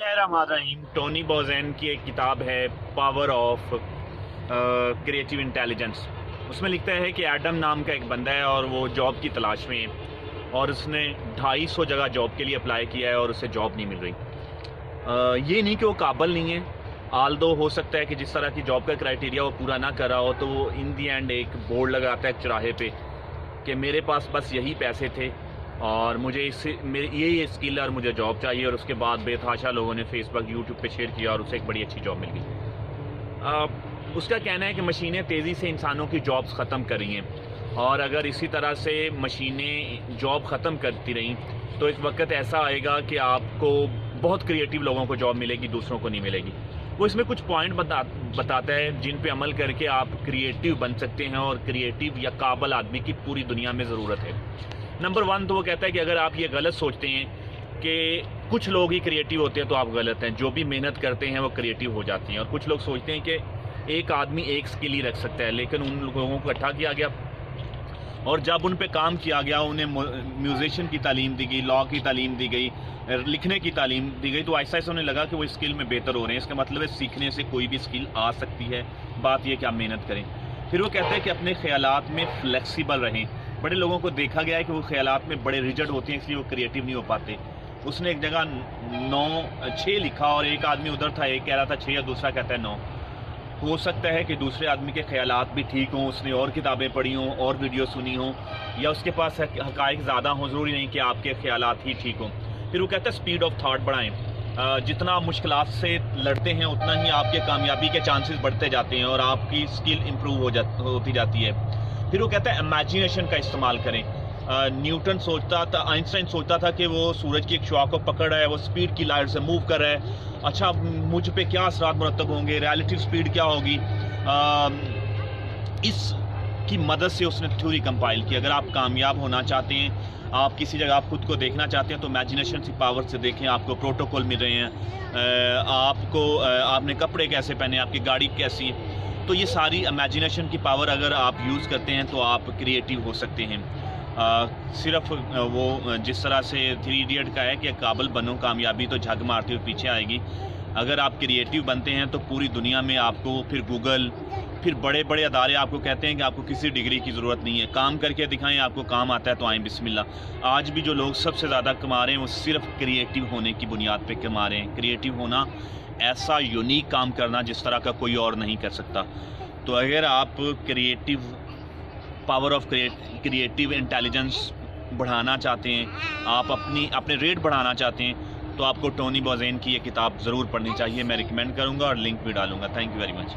बिस्मिल्लाहिर्रहमानिर्रहीम। टोनी बोज़ेन की एक किताब है पावर ऑफ क्रिएटिव इंटेलिजेंस। उसमें लिखता है कि एडम नाम का एक बंदा है और वो जॉब की तलाश में है और उसने 250 जगह जॉब के लिए अप्लाई किया है और उसे जॉब नहीं मिल रही। ये नहीं कि वो काबिल नहीं है, आल दो हो सकता है कि जिस तरह की जॉब का क्राइटेरिया वो पूरा ना कर रहा हो तो वो इन दी एंड एक बोर्ड लगाता है चौराहे पे कि मेरे पास बस यही पैसे थे और मुझे इससे मेरी यही स्किल है और मुझे जॉब चाहिए। और उसके बाद बेतहाशा लोगों ने फेसबुक यूट्यूब पे शेयर किया और उसे एक बड़ी अच्छी जॉब मिल गई। उसका कहना है कि मशीनें तेज़ी से इंसानों की जॉब्स ख़त्म कर रही हैं और अगर इसी तरह से मशीनें जॉब ख़त्म करती रहीं तो एक वक्त ऐसा आएगा कि आपको बहुत क्रिएटिव लोगों को जॉब मिलेगी, दूसरों को नहीं मिलेगी। वो इसमें कुछ पॉइंट बताता है जिन पे अमल करके आप क्रिएटिव बन सकते हैं और क्रिएटिव या काबिल आदमी की पूरी दुनिया में ज़रूरत है। नंबर 1 तो वो कहता है कि अगर आप ये गलत सोचते हैं कि कुछ लोग ही क्रिएटिव होते हैं तो आप गलत हैं। जो भी मेहनत करते हैं वो क्रिएटिव हो जाती हैं। और कुछ लोग सोचते हैं कि एक आदमी एक स्किल ही रख सकता है, लेकिन उन लोगों को इकट्ठा किया गया और जब उन पे काम किया गया, उन्हें म्यूजिशियन की तालीम दी गई, लॉ की तालीम दी गई, लिखने की तालीम दी गई, तो ऐसा उन्हें लगा कि वो स्किल में बेहतर हो रहे हैं। इसका मतलब है सीखने से कोई भी स्किल आ सकती है, बात यह कि आप मेहनत करें। फिर वो कहते हैं कि अपने ख्यालात में फ्लेक्सिबल रहें। बड़े लोगों को देखा गया है कि वो ख्यालात में बड़े रिजिड होते हैं, इसलिए वो क्रिएटिव नहीं हो पाते। उसने एक जगह 6 लिखा और एक आदमी उधर था, एक कह रहा था 6 और दूसरा कहता है 9। हो सकता है कि दूसरे आदमी के ख्यालात भी ठीक हों, उसने और किताबें पढ़ी हों और वीडियो सुनी हों, या उसके पास हक़ाइक़ ज़्यादा हों, ज़रूरी नहीं कि आपके ख्यालात ही ठीक हों। फिर वो कहता है स्पीड ऑफ थाट बढ़ाएं। जितना आप मुश्किलात से लड़ते हैं उतना ही आपके कामयाबी के चांसेस बढ़ते जाते हैं और आपकी स्किल इम्प्रूव होती जाती है। फिर वो कहता है इमेजिनेशन का इस्तेमाल करें। आइंस्टाइन सोचता था कि वो सूरज की एक शुआ को पकड़ रहा है, वो स्पीड की लाइट से मूव कर रहा है। अच्छा, मुझ पे क्या असरात मुरतब होंगे, रियलिटिव स्पीड क्या होगी। इस की मदद से उसने थ्योरी कंपाइल की। अगर आप कामयाब होना चाहते हैं, आप किसी जगह आप खुद को देखना चाहते हैं तो इमेजिनेशन की पावर से देखें। आपको प्रोटोकॉल मिल रहे हैं, आपने कपड़े कैसे पहने, आपकी गाड़ी कैसी है। तो ये सारी इमेजिनेशन की पावर अगर आप यूज़ करते हैं तो आप क्रिएटिव हो सकते हैं। सिर्फ वो जिस तरह से 3 इडियट का है कि काबिल बनो, कामयाबी तो झग मारते हुए पीछे आएगी। अगर आप क्रिएटिव बनते हैं तो पूरी दुनिया में आपको, फिर गूगल, फिर बड़े बड़े अदारे आपको कहते हैं कि आपको किसी डिग्री की ज़रूरत नहीं है, काम करके दिखाएं, आपको काम आता है तो आएँ बिस्मिल्लाह। आज भी जो लोग सबसे ज़्यादा कमा रहे हैं वो सिर्फ क्रिएटिव होने की बुनियाद पे कमा रहे हैं। क्रिएटिव होना, ऐसा यूनिक काम करना जिस तरह का कोई और नहीं कर सकता। तो अगर आप पावर ऑफ क्रिएटिव इंटेलिजेंस बढ़ाना चाहते हैं, आप अपने रेट बढ़ाना चाहते हैं, तो आपको टोनी बोज़ेन की ये किताब ज़रूर पढ़नी चाहिए। मैं रिकमेंड करूँगा और लिंक भी डालूँगा। Thank you very much.